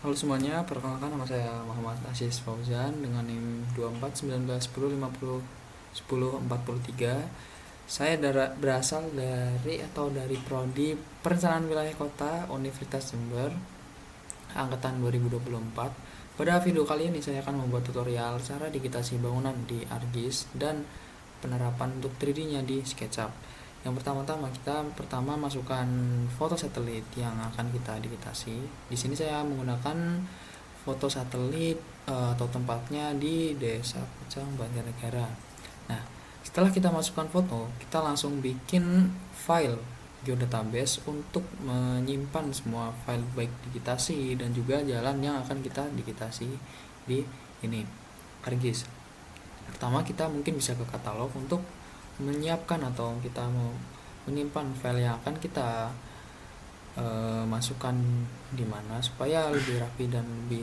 Halo semuanya, perkenalkan nama saya Muhammad Aziz Fauzan dengan NIM 24 19 10 50 10 43. Saya berasal dari Prodi Perencanaan Wilayah Kota Universitas Jember angkatan 2024. Pada video kali ini saya akan membuat tutorial cara digitasi bangunan di ArcGIS dan penerapan untuk 3D-nya di SketchUp. Yang pertama-tama kita masukkan foto satelit yang akan kita digitasi. Di sini saya menggunakan foto satelit atau tempatnya di Desa Pucang, Banjarnegara. Nah, setelah kita masukkan foto, kita langsung bikin file geodatabase untuk menyimpan semua file baik digitasi dan juga jalan yang akan kita digitasi di ini ArcGIS. Pertama kita mungkin bisa ke katalog untuk menyiapkan atau kita mau menyimpan file yang akan kita masukkan di mana supaya lebih rapi dan lebih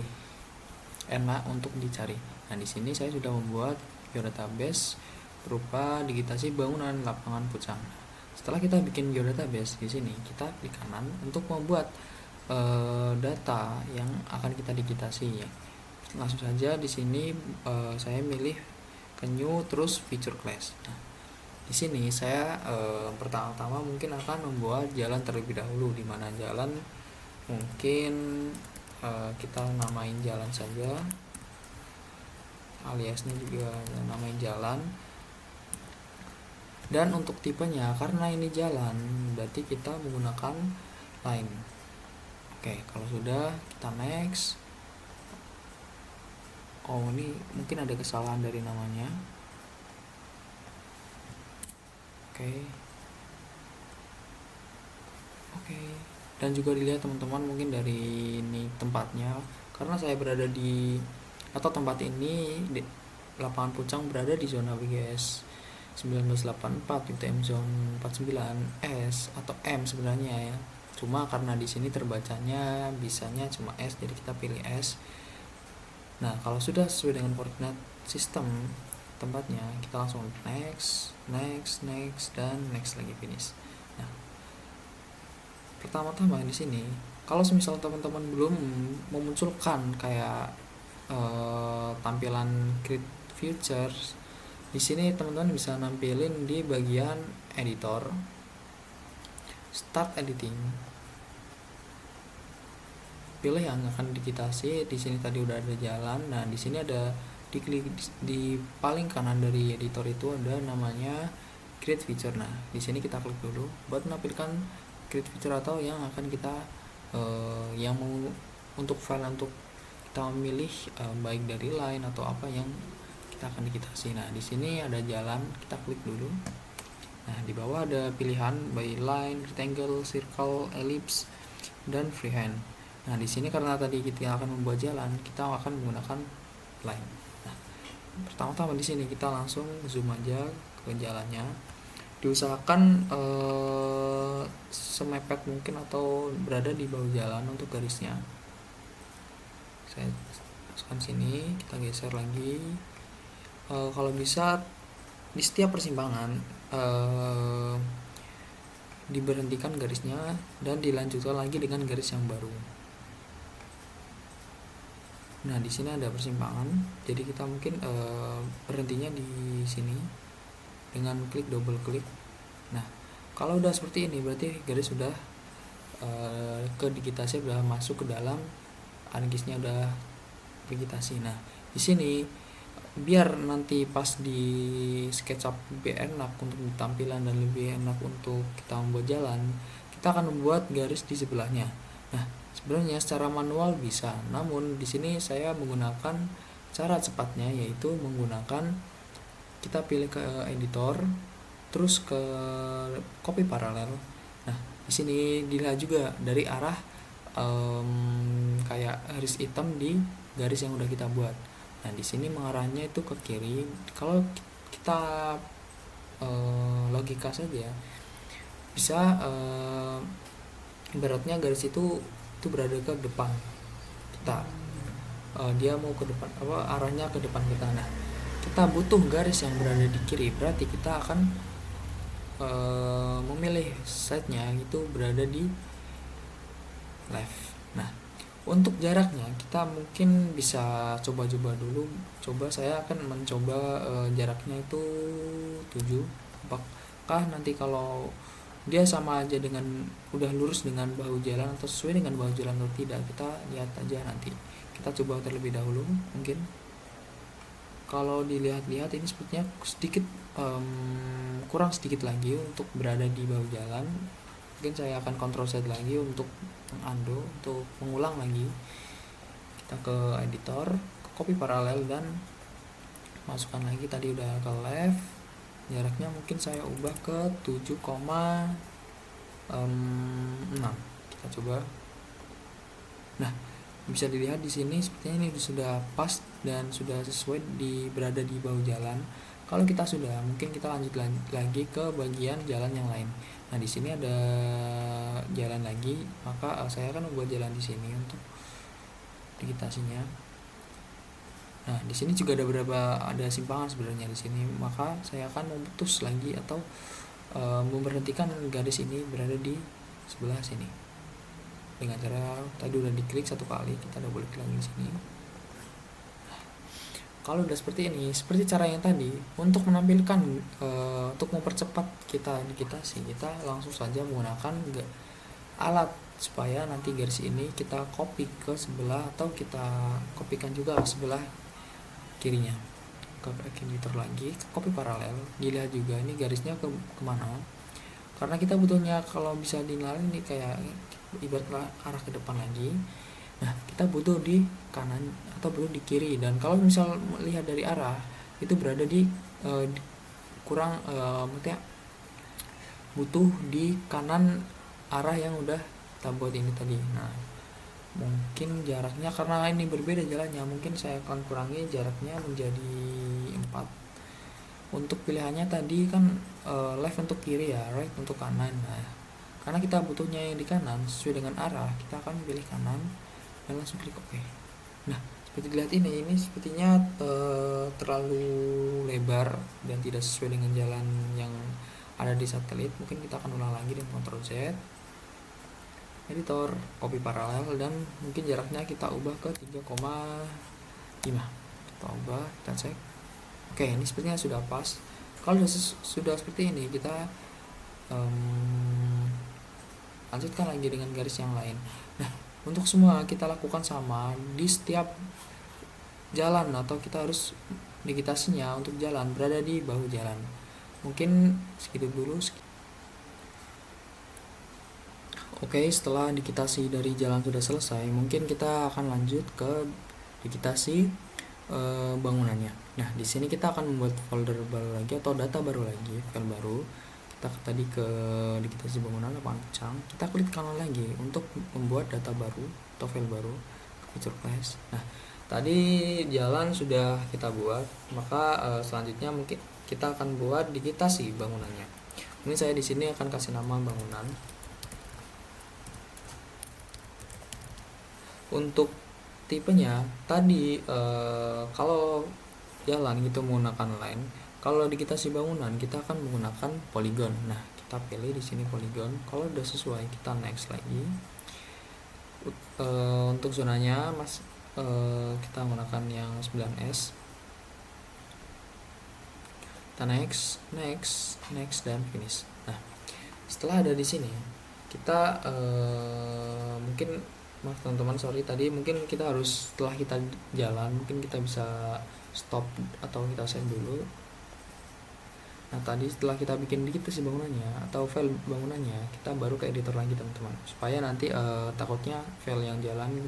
enak untuk dicari. Nah, di sini saya sudah membuat geodatabase berupa digitasi bangunan lapangan Pucang. Setelah kita bikin geodatabase, di sini kita klik kanan untuk membuat data yang akan kita digitasi ya. Langsung saja di sini saya milih ke new terus feature class. Nah, di sini saya pertama-tama mungkin akan membuat jalan terlebih dahulu, di mana jalan mungkin kita namain jalan saja, aliasnya juga namain jalan. Dan untuk tipenya, karena ini jalan, berarti kita menggunakan line. Oke, kalau sudah kita next. Oh, ini mungkin ada kesalahan dari namanya. Oke. Dan juga dilihat teman-teman mungkin dari ini tempatnya, karena saya berada di atau tempat ini di lapangan Pucang berada di zona WGS 1984 UTM zone 49S atau M sebenarnya ya. Cuma karena di sini terbacanya bisanya cuma S, jadi kita pilih S. Nah, kalau sudah sesuai dengan koordinat sistem tempatnya, kita langsung next, dan next lagi finish. Nah, pertama-tama di sini, kalau misal teman-teman belum memunculkan kayak tampilan create features, di sini teman-teman bisa nampilin di bagian editor, start editing. Pilih yang akan digitasi. Di sini tadi udah ada jalan. Nah, di sini ada diklik di paling kanan dari editor itu ada namanya create feature. Nah, di sini kita klik dulu buat menampilkan create feature atau yang akan kita yang mau untuk file untuk kita memilih baik dari line atau apa yang kita akan digitasi. Nah, di sini ada jalan, kita klik dulu. Nah, di bawah ada pilihan by line, rectangle, circle, ellipse, dan freehand. Nah, di sini karena tadi kita akan membuat jalan, kita akan menggunakan line. Nah, pertama-tama di sini kita langsung zoom aja ke jalannya. Diusahakan semepet mungkin atau berada di bawah jalan untuk garisnya. Saya masukkan sini, kita geser lagi. Kalau bisa di setiap persimpangan diberhentikan garisnya dan dilanjutkan lagi dengan garis yang baru. Nah, di sini ada persimpangan, jadi kita mungkin berhentinya di sini dengan klik double klik. Nah, kalau udah seperti ini berarti garis sudah ke digitasi, sudah masuk ke dalam ArcGIS-nya, udah digitasi. Nah, di sini biar nanti pas di SketchUp lebih enak untuk tampilan dan lebih enak untuk kita membuat jalan, kita akan membuat garis di sebelahnya. Nah, sebenarnya secara manual bisa, namun di sini saya menggunakan cara cepatnya, yaitu menggunakan kita pilih ke editor, terus ke copy paralel. Nah, di sini dilihat juga dari arah kayak garis hitam di garis yang udah kita buat. Nah, di sini mengarahnya itu ke kiri. Kalau kita logika saja, bisa ibaratnya garis itu berada ke depan kita, dia mau ke depan, arahnya ke depan kita. Nah, kita butuh garis yang berada di kiri, berarti kita akan memilih side-nya itu berada di left. Nah, Untuk jaraknya kita mungkin bisa coba-coba dulu. Saya akan mencoba jaraknya itu 7. Apakah nanti kalau dia sama aja dengan udah lurus dengan bahu jalan atau sesuai dengan bahu jalan atau tidak, kita lihat aja nanti. Kita coba terlebih dahulu. Mungkin kalau dilihat-lihat ini sepertinya sedikit kurang sedikit lagi untuk berada di bahu jalan. Mungkin saya akan Ctrl Z lagi untuk undo, untuk mengulang lagi. Kita ke editor, ke copy paralel dan masukkan lagi, tadi udah ke left. Jaraknya mungkin saya ubah ke 7,6. Kita coba. Nah, bisa dilihat di sini sepertinya ini sudah pas dan sudah sesuai berada di bahu jalan. Kalau kita sudah, mungkin kita lanjut lagi ke bagian jalan yang lain. Nah, di sini ada jalan lagi, maka saya akan membuat jalan di sini untuk digitasinya. Nah, di sini juga ada simpangan sebenarnya di sini, maka saya akan memutus lagi atau memberhentikan garis ini berada di sebelah sini. Dengan cara tadi udah diklik satu kali, kita double klik lagi di sini. Kalau udah seperti ini, seperti cara yang tadi, untuk menampilkan untuk mempercepat kita digitasi, kita langsung saja menggunakan alat supaya nanti garis ini kita copy ke sebelah atau kita kopikan juga ke sebelah kirinya. Ke editor lagi, copy paralel, dilihat juga ini garisnya kemana. Karena kita butuhnya kalau bisa dinilai ini kayak ibarat arah ke depan lagi. Nah, kita butuh di kanan atau butuh di kiri, dan kalau misal melihat dari arah itu berada di kurang maksudnya butuh di kanan arah yang udah kita buat ini tadi. Nah, mungkin jaraknya karena ini berbeda jalannya, mungkin saya akan kurangi jaraknya menjadi 4. Untuk pilihannya tadi kan left untuk kiri ya, right untuk kanan. Nah, karena kita butuhnya yang di kanan sesuai dengan arah, kita akan pilih kanan dan langsung klik OK. Nah, seperti dilihat ini sepertinya terlalu lebar dan tidak sesuai dengan jalan yang ada di satelit. Mungkin kita akan ulang lagi dengan Ctrl Z, editor, copy paralel, dan mungkin jaraknya kita ubah ke 3,5. Kita ubah, kita cek. Oke, ini sepertinya sudah pas. Kalau sudah seperti ini, kita lanjutkan lagi dengan garis yang lain. Nah, untuk semua kita lakukan sama di setiap jalan, atau kita harus digitasinya untuk jalan berada di bahu jalan. Mungkin segitu dulu. Oke, setelah digitasi dari jalan sudah selesai, mungkin kita akan lanjut ke digitasi bangunannya. Nah, di sini kita akan membuat folder baru lagi atau data baru lagi, file baru. Kita tadi ke digitasi bangunan lapangan Pucang, kita klik kanan lagi untuk membuat data baru atau file baru, feature class. Nah, tadi jalan sudah kita buat, maka selanjutnya mungkin kita akan buat digitasi bangunannya. Ini saya di sini akan kasih nama bangunan. Untuk tipenya tadi kalau jalan gitu menggunakan line, kalau digitasi bangunan kita akan menggunakan polygon. Nah, kita pilih di sini polygon. Kalau udah sesuai, kita next lagi. Untuk zonanya kita menggunakan yang 9S. Kita next dan finish. Nah, setelah ada di sini, kita mungkin maaf teman-teman, sorry tadi mungkin kita harus setelah kita jalan mungkin kita bisa stop atau kita save dulu. Nah, tadi setelah kita bikin digitasi bangunannya atau file bangunannya, kita baru ke editor lagi teman-teman, supaya nanti takutnya file yang jalan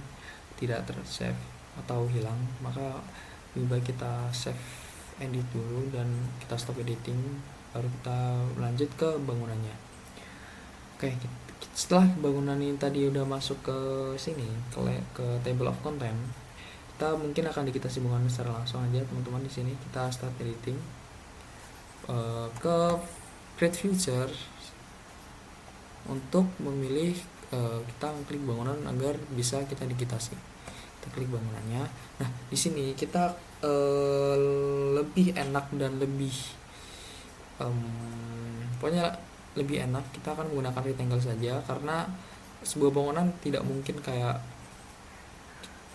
tidak tersave atau hilang. Maka lebih baik kita save edit dulu dan kita stop editing, baru kita lanjut ke bangunannya. Oke, setelah bangunan ini tadi udah masuk ke sini, ke table of content, kita mungkin akan digitasi bangunan secara langsung aja teman-teman. Di sini kita start editing, ke create feature untuk memilih kita klik bangunan agar bisa kita digitasi. Kita klik bangunannya. Nah, di sini kita lebih enak dan lebih pokoknya lebih enak kita akan menggunakan rectangle saja, karena sebuah bangunan tidak mungkin kayak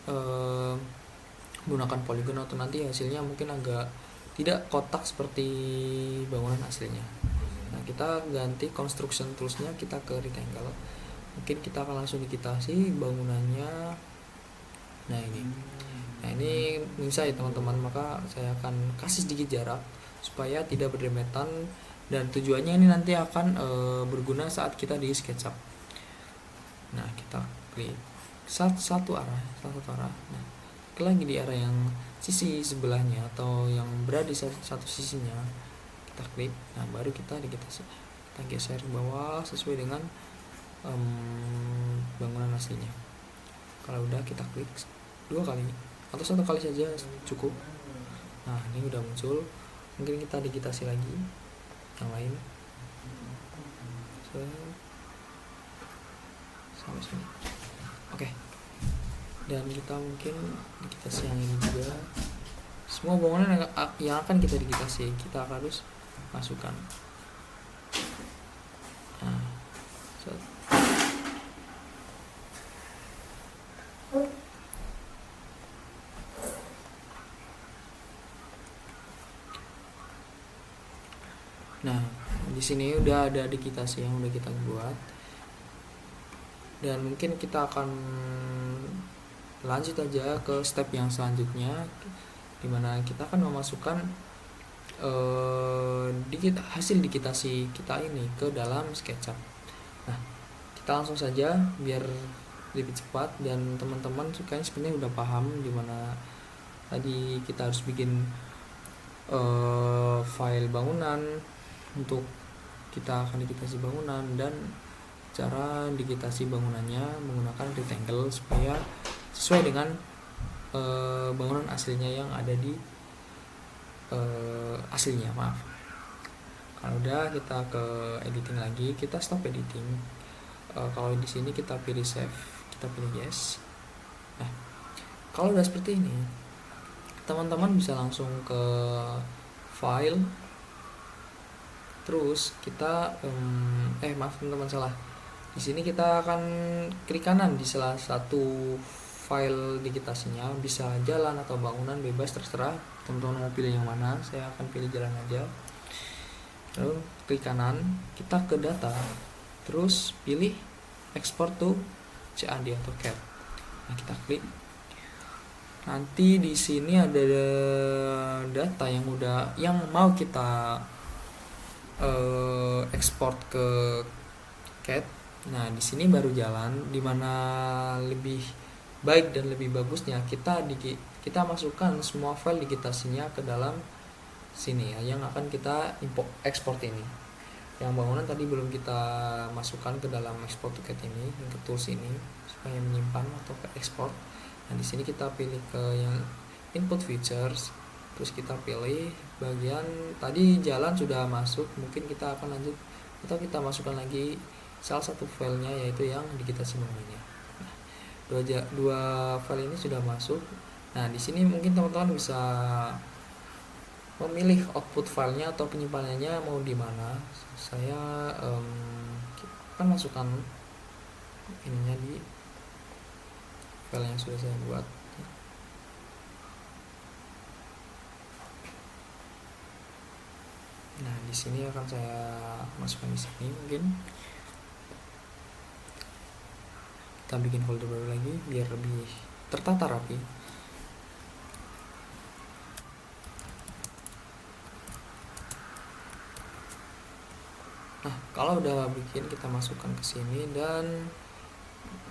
eh, menggunakan poligon atau nanti hasilnya mungkin agak tidak kotak seperti bangunan aslinya. Nah, kita ganti construction toolsnya, kita ke rectangle. Mungkin kita akan langsung digitasi bangunannya. Nah ini bisa ya teman-teman, maka saya akan kasih sedikit jarak supaya tidak berdempetan, dan tujuannya ini nanti akan berguna saat kita di SketchUp. Nah, kita klik satu arah. Nah, klik lagi di arah yang sisi sebelahnya atau yang berada di satu sisinya, kita klik. Nah, baru kita digitasi, kita geser ke bawah sesuai dengan bangunan aslinya. Kalau udah, kita klik 2 kali atau 1 kali saja cukup. Nah, ini udah muncul. Mungkin kita digitasi lagi yang lain sampai sini. Oke. Dan kita mungkin digitasi yang ini juga. Semua bangunan yang akan kita digitasi, kita harus masukkan. Nah, Nah, di sini udah ada digitasi yang udah kita buat. Dan mungkin kita akan lanjut aja ke step yang selanjutnya, dimana kita akan memasukkan hasil digitasi kita ini ke dalam SketchUp. Nah, kita langsung saja biar lebih cepat, dan teman-teman sebenarnya udah paham dimana tadi kita harus bikin file bangunan untuk kita akan digitasi bangunan, dan cara digitasi bangunannya menggunakan rectangle supaya sesuai dengan bangunan aslinya yang ada di aslinya. Maaf. Kalau udah, kita ke editing lagi, kita stop editing. Kalau di sini kita pilih save, kita pilih yes. Nah, kalau udah seperti ini, teman-teman bisa langsung ke file. Terus kita maaf teman-teman, salah. Di sini kita akan klik kanan di salah satu file digitasinya, bisa jalan atau bangunan, bebas terserah teman-teman mau pilih yang mana. Saya akan pilih jalan aja. Lalu klik kanan, kita ke data, terus pilih export to CAD atau CAD. Nah, kita klik. Nanti di sini ada data yang mau kita ekspor ke CAD. Nah, di sini baru jalan, dimana lebih baik dan lebih bagusnya kita masukkan semua file digitasinya ke dalam sini ya, yang akan kita ekspor ini. Yang bangunan tadi belum kita masukkan ke dalam export to CAD ini, ke tools ini supaya menyimpan atau ke ekspor. Nah, di sini kita pilih ke yang input features, terus kita pilih bagian tadi jalan sudah masuk, mungkin kita akan lanjut atau kita masukkan lagi salah satu filenya, yaitu yang digitasi bangunannya. Nah, dua file ini sudah masuk. Nah, di sini mungkin teman-teman bisa memilih output filenya atau penyimpanannya mau di mana. Saya akan masukkan ininya di file yang sudah saya buat. Nah, di sini akan saya masukkan di sini. Mungkin kita bikin folder baru lagi biar lebih tertata rapi. Nah, kalau udah bikin, kita masukkan ke sini dan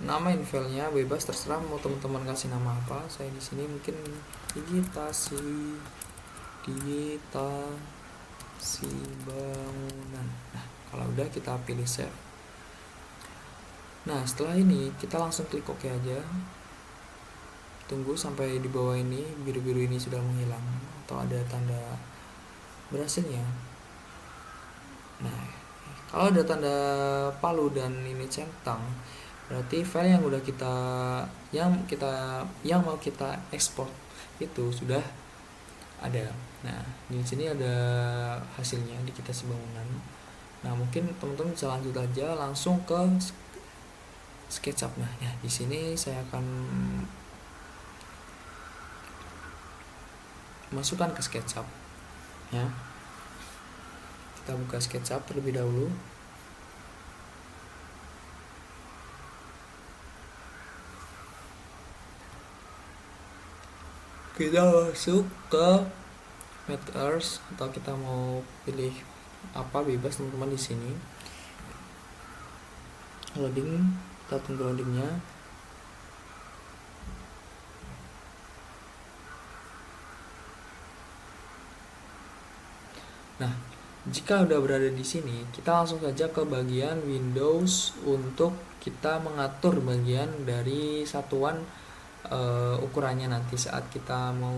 namain filenya bebas terserah mau teman-teman kasih nama apa. Saya di sini mungkin digitasi bangunan. Nah, kalau udah, kita pilih save. Nah, setelah ini kita langsung klik OK aja. Tunggu sampai di bawah ini biru-biru ini sudah menghilang atau ada tanda berhasilnya. Nah, kalau ada tanda palu dan ini centang, berarti file yang mau kita ekspor itu sudah ada. Nah, di sini ada hasilnya digitasi bangunan. Nah, mungkin teman-teman bisa lanjut aja langsung ke SketchUp. Nah, ya di sini saya akan masukkan ke SketchUp ya. Kita buka SketchUp terlebih dahulu. Kita masuk ke Matters atau kita mau pilih apa bebas teman-teman di sini. Loading, kita tunggu loadingnya. Nah, jika udah berada di sini, kita langsung saja ke bagian Windows untuk kita mengatur bagian dari satuan ukurannya nanti saat kita mau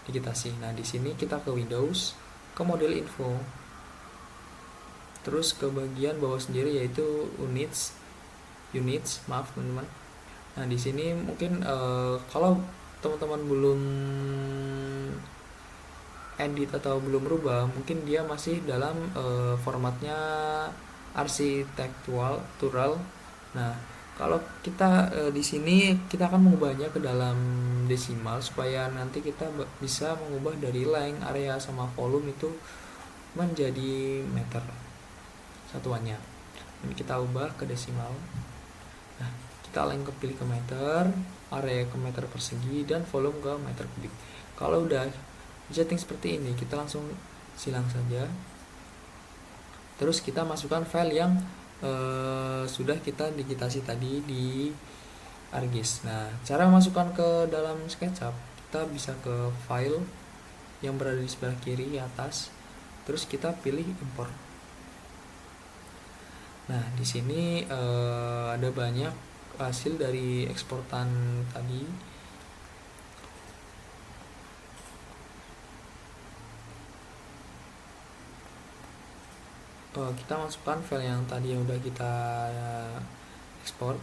digitasi. Nah, di sini kita ke Windows, ke model info, terus ke bagian bawah sendiri yaitu units, maaf teman-teman. Nah, di sini mungkin kalau teman-teman belum edit atau belum berubah, mungkin dia masih dalam formatnya arsitektural. Nah, kalau kita di sini kita akan mengubahnya ke dalam desimal supaya nanti kita bisa mengubah dari length, area sama volume itu menjadi meter satuannya. Ini kita ubah ke desimal. Nah, kita length kepilih ke meter, area ke meter persegi, dan volume ke meter kubik. Kalau udah setting seperti ini, kita langsung silang saja. Terus kita masukkan file yang sudah kita digitasi tadi di ArcGIS. Nah, cara masukkan ke dalam SketchUp, kita bisa ke file yang berada di sebelah kiri atas, terus kita pilih import. Nah, di sini ada banyak hasil dari eksportan tadi. Kita masukkan file yang tadi yang udah kita ekspor.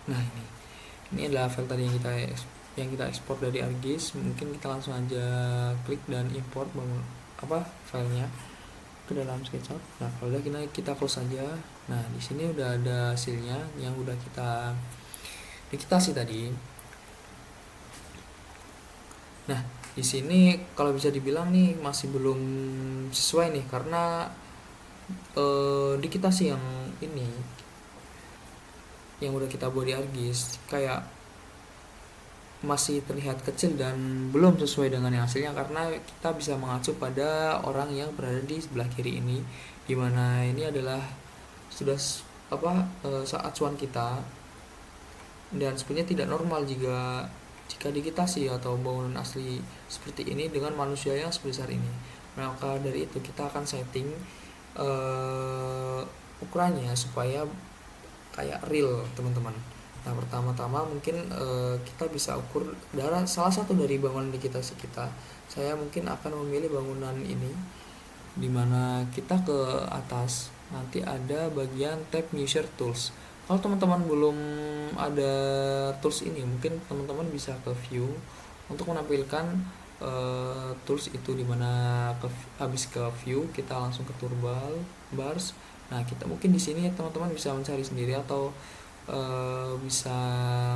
Nah, ini adalah file tadi yang kita ekspor dari ArcGIS. Mungkin kita langsung aja klik dan import filenya ke dalam SketchUp. Nah, kalau udah kita close saja. Nah, di sini udah ada hasilnya yang udah kita digitasi tadi. Nah, di sini kalau bisa dibilang nih masih belum sesuai nih karena digitasi yang ini yang udah kita buat di ArcGIS kayak masih terlihat kecil dan belum sesuai dengan yang hasilnya, karena kita bisa mengacu pada orang yang berada di sebelah kiri ini, dimana ini adalah sudah acuan kita, dan sebenarnya tidak normal jika digitasi atau bangunan asli seperti ini dengan manusia yang sebesar ini. Maka dari itu kita akan setting ukurannya supaya kayak real teman-teman. Nah, pertama-tama mungkin kita bisa ukur salah satu dari bangunan digitasi kita. Saya mungkin akan memilih bangunan ini, dimana kita ke atas nanti ada bagian tab measure tools. Kalau teman-teman belum ada tools ini, mungkin teman-teman bisa ke view untuk menampilkan tools itu, dimana habis ke view kita langsung ke toolbar bars. Nah, kita mungkin di sini teman-teman bisa mencari sendiri atau bisa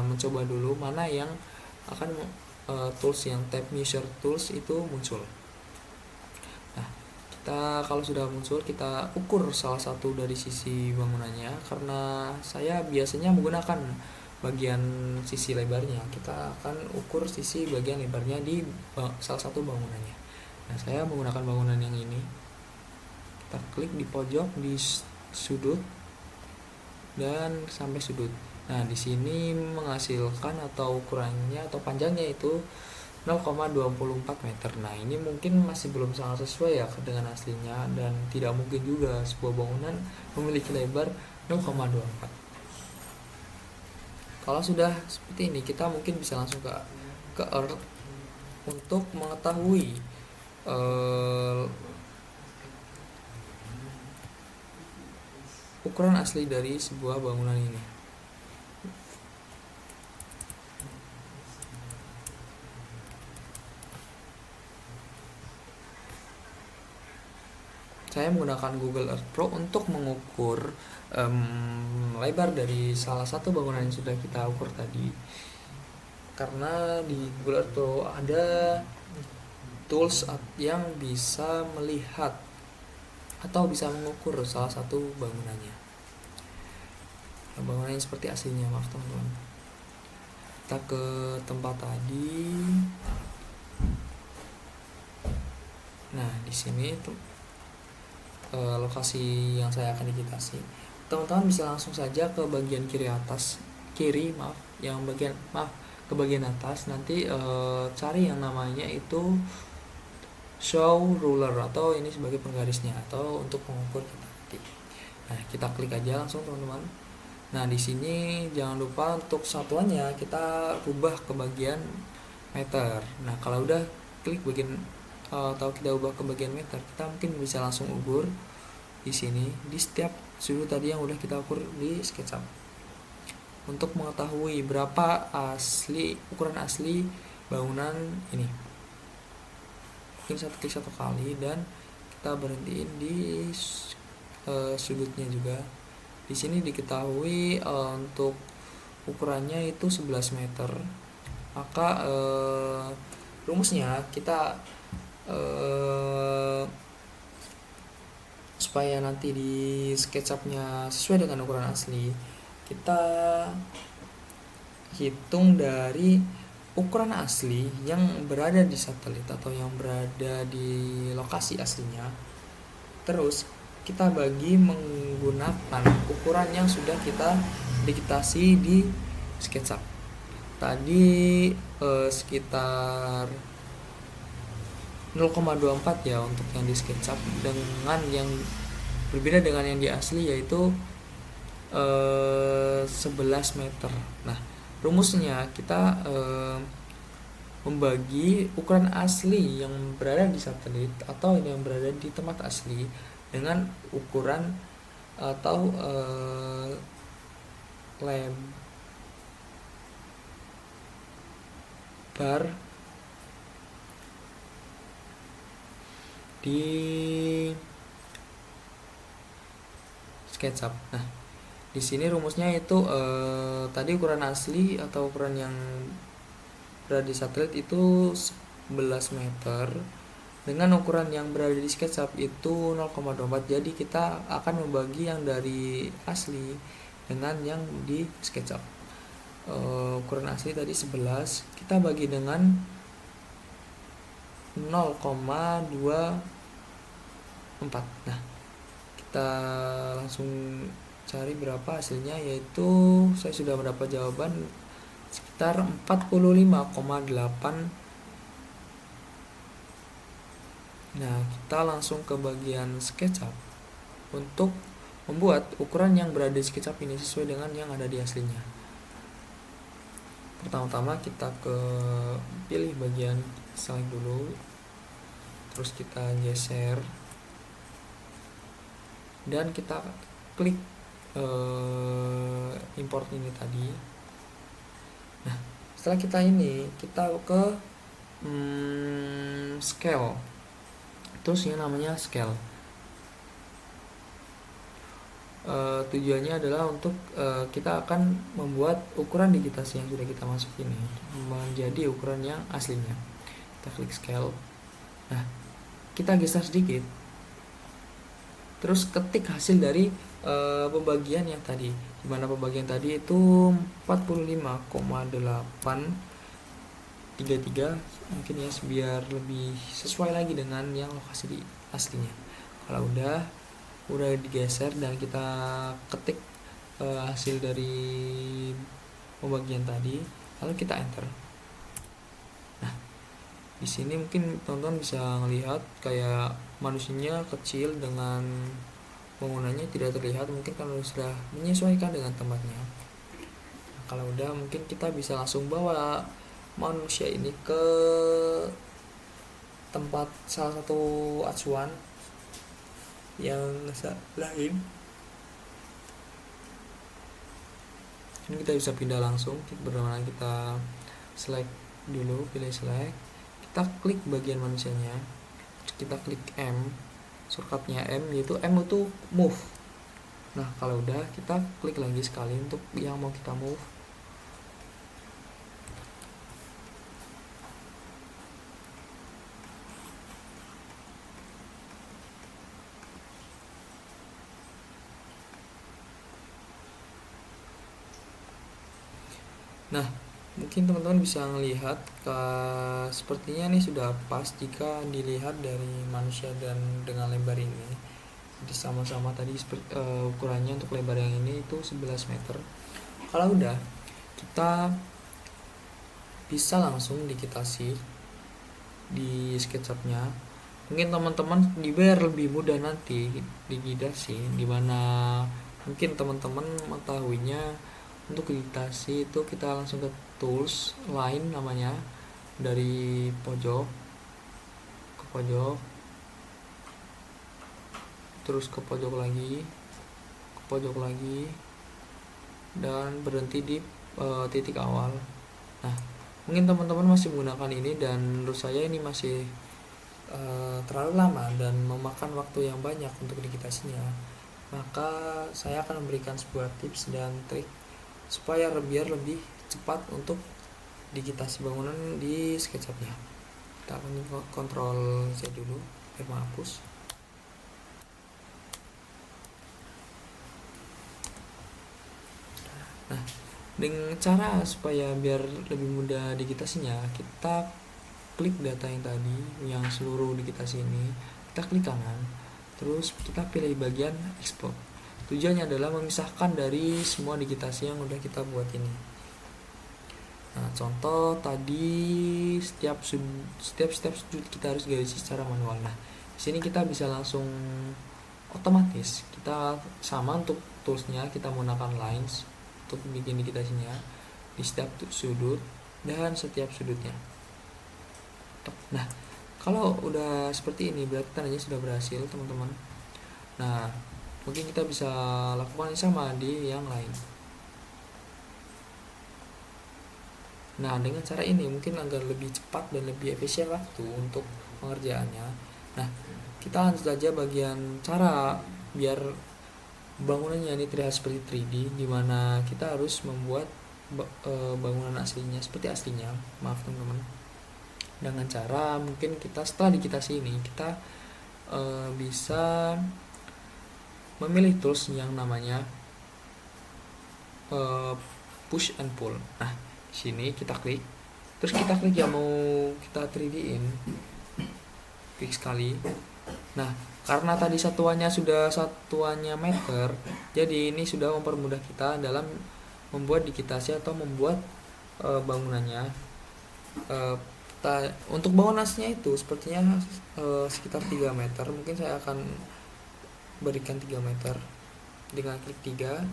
mencoba dulu mana yang akan tools yang tab measure tools itu muncul. Nah, kita kalau sudah muncul kita ukur salah satu dari sisi bangunannya. Karena saya biasanya menggunakan bagian sisi lebarnya, kita akan ukur sisi bagian lebarnya di salah satu bangunannya. Nah, saya menggunakan bangunan yang ini. Kita klik di pojok di sudut dan sampai sudut. Nah, di sini menghasilkan atau ukurannya atau panjangnya itu 0,24 meter. Nah, ini mungkin masih belum sangat sesuai ya dengan aslinya, dan tidak mungkin juga sebuah bangunan memiliki lebar 0,24. Kalau sudah seperti ini, kita mungkin bisa langsung ke Earth untuk mengetahui ukuran asli dari sebuah bangunan ini. Saya menggunakan Google Earth Pro untuk mengukur lebar dari salah satu bangunan yang sudah kita ukur tadi. karena di Google Earth Pro ada tools yang bisa melihat atau bisa mengukur salah satu bangunannya. Bangunannya seperti aslinya, maaf teman-teman. Kita ke tempat tadi. Nah, di sini lokasi yang saya akan digitasi. Teman-teman bisa langsung saja ke bagian ke bagian atas. Nanti cari yang namanya itu show ruler, atau ini sebagai penggarisnya atau untuk mengukur kita nanti. Nah, kita klik aja langsung teman-teman. Nah, di sini jangan lupa untuk satuannya kita ubah ke bagian meter. Nah, kalau udah klik bagian atau kita ubah ke bagian meter, kita mungkin bisa langsung ukur di sini di setiap sudut tadi yang udah kita ukur di SketchUp. Untuk mengetahui berapa ukuran asli bangunan ini, mungkin klik satu kali dan kita berhentiin di sudutnya juga. Di sini diketahui untuk ukurannya itu 11 meter. Maka rumusnya kita supaya nanti di SketchUp-nya sesuai dengan ukuran asli, kita hitung dari ukuran asli yang berada di satelit atau yang berada di lokasi aslinya. Terus kita bagi menggunakan ukuran yang sudah kita digitasi di SketchUp. Tadi sekitar 0,24 ya untuk yang di SketchUp, dengan yang berbeda dengan yang di asli yaitu 11 meter. Nah, rumusnya kita membagi ukuran asli yang berada di satelit atau yang berada di tempat asli dengan ukuran atau lebar di SketchUp. Nah, di sini rumusnya itu tadi ukuran asli atau ukuran yang berada di satelit itu 11 meter dengan ukuran yang berada di SketchUp itu 0,24. Jadi kita akan membagi yang dari asli dengan yang di SketchUp. Ukuran asli tadi 11, kita bagi dengan 0,24. Nah, kita langsung cari berapa hasilnya, yaitu saya sudah mendapat jawaban sekitar 45,8. Nah, kita langsung ke bagian SketchUp untuk membuat ukuran yang berada di SketchUp ini sesuai dengan yang ada di aslinya. Pertama-tama kita pilih bagian select dulu, terus kita geser dan kita klik import ini tadi. Nah, setelah kita ke scale, terus yang namanya scale. Tujuannya adalah untuk kita akan membuat ukuran digitasi yang sudah kita masuk ini menjadi ukuran yang aslinya. Kita klik scale. Nah, kita geser sedikit, terus ketik hasil dari pembagian yang tadi, dimana pembagian tadi itu 45,833 mungkin ya, biar lebih sesuai lagi dengan yang lokasi di aslinya. Kalau udah digeser dan kita ketik hasil dari pembagian tadi, lalu kita enter. Nah, di sini mungkin teman-teman bisa melihat kayak manusianya kecil dengan bangunannya tidak terlihat, mungkin kalau sudah menyesuaikan dengan tempatnya. Nah, kalau udah, mungkin kita bisa langsung bawa manusia ini ke tempat salah satu acuan yang lain. Ini kita bisa pindah langsung, bagaimana kita select dulu, pilih select, kita klik bagian manusianya, kita klik M, shortcutnya M, yaitu M itu move. Nah, kalau udah, kita klik lagi sekali untuk yang mau kita move. Nah, mungkin teman-teman bisa melihat sepertinya ini sudah pas jika dilihat dari manusia dan dengan lebar ini. Jadi sama-sama tadi ukurannya untuk lebar yang ini itu 11 meter. Kalau udah, kita bisa langsung dikitasi di SketchUp-nya. Mungkin teman-teman dibayar lebih mudah nanti di Gidasi, dimana mungkin teman-teman mengetahuinya untuk digitasi itu kita langsung ke tools line namanya, dari pojok ke pojok, terus ke pojok lagi, ke pojok lagi, dan berhenti di titik awal. Nah, mungkin teman-teman masih menggunakan ini dan menurut saya ini masih terlalu lama dan memakan waktu yang banyak untuk digitasinya. Maka saya akan memberikan sebuah tips dan trik supaya biar lebih cepat untuk digitasi bangunan di SketchUp-nya. Kita akan kontrol Z dulu biar menghapus. Nah, dengan cara supaya biar lebih mudah digitasinya, kita klik data yang tadi, yang seluruh digitasi ini, kita klik kanan, terus kita pilih bagian export. Tujuannya adalah memisahkan dari semua digitasi yang udah kita buat ini. Nah, contoh tadi setiap step sudut kita harus garis secara manual. Nah, di sini kita bisa langsung otomatis. Kita sama untuk toolsnya, kita menggunakan lines untuk bikin digitasinya di setiap sudut dan setiap sudutnya. Nah, kalau udah seperti ini berarti tandanya sudah berhasil, teman-teman. Nah, mungkin kita bisa lakukan yang sama di yang lain. Nah, dengan cara ini mungkin agar lebih cepat dan lebih efisien waktu untuk pengerjaannya. Nah, kita lanjut saja bagian cara biar bangunannya ini terlihat seperti 3D, dimana kita harus membuat bangunan aslinya seperti aslinya. Maaf teman-teman. Dengan cara mungkin kita setelah digitasi ini kita bisa memilih tools yang namanya push and pull. Nah, sini kita klik, terus kita klik yang mau kita 3D-in, klik sekali. Nah, karena tadi satuannya meter, jadi ini sudah mempermudah kita dalam membuat digitasi atau membuat bangunannya. Untuk bangunannya itu sepertinya sekitar 3 meter. Mungkin saya akan berikan 3 meter dengan klik 3,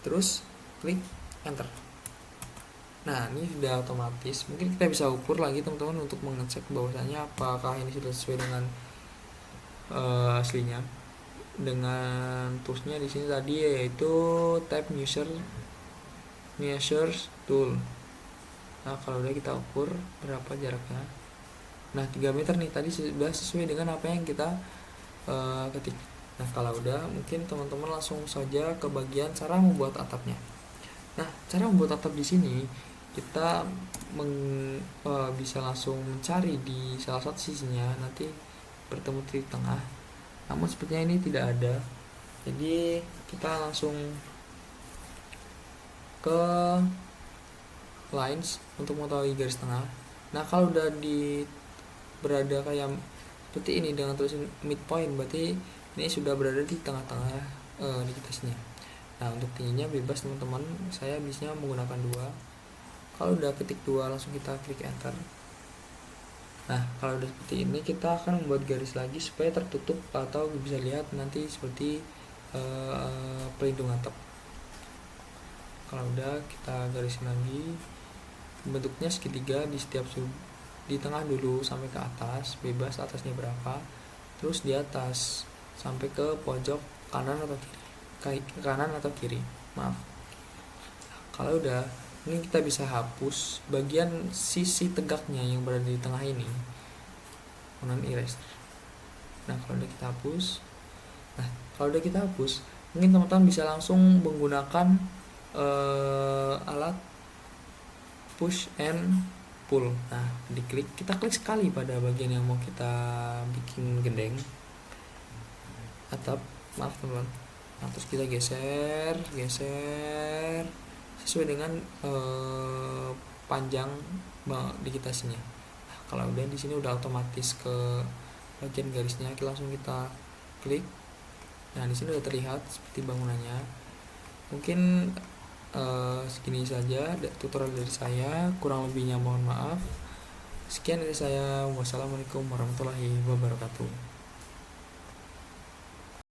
terus klik enter. Nah, ini sudah otomatis. Mungkin kita bisa ukur lagi teman-teman untuk mengecek bahwasanya apakah ini sudah sesuai dengan aslinya. Dengan toolsnya di sini tadi yaitu type measures tool. Nah, kalau udah kita ukur berapa jaraknya. Nah, 3 meter nih tadi sudah sesuai dengan apa yang kita ketik. Nah, kalau udah mungkin teman-teman langsung saja ke bagian cara membuat atapnya. Nah, cara membuat atap di sini kita bisa langsung mencari di salah satu sisinya, nanti bertemu di tengah. Namun sepertinya ini tidak ada. Jadi kita langsung ke lines untuk mengetahui garis tengah. Nah, kalau udah berada kayak seperti ini dengan tulisan midpoint, berarti ini sudah berada di tengah-tengah digitasinya. Nah, untuk tingginya bebas teman-teman, saya biasanya menggunakan 2. Kalau udah ketik 2 langsung kita klik enter. Nah, kalau udah seperti ini kita akan membuat garis lagi supaya tertutup atau bisa lihat nanti seperti pelindung atap. Kalau udah kita garisin lagi, bentuknya segitiga di setiap di tengah dulu sampai ke atas, bebas atasnya berapa, terus di atas sampai ke pojok kanan atau kiri, maaf. Kalau udah, ini kita bisa hapus bagian sisi tegaknya yang berada di tengah ini menggunakan eraser. Nah, kalau udah kita hapus, mungkin teman-teman bisa langsung menggunakan alat push and pull. Nah, kita klik sekali pada bagian yang mau kita bikin gendeng atap, maaf teman-teman. Nah, terus kita geser sesuai dengan panjang digitasinya. Nah, kalau udah di sini udah otomatis ke bagian garisnya, langsung kita klik. Nah, di sini udah terlihat seperti bangunannya. Mungkin segini saja tutorial dari saya, kurang lebihnya mohon maaf. Sekian dari saya. Wassalamualaikum warahmatullahi wabarakatuh.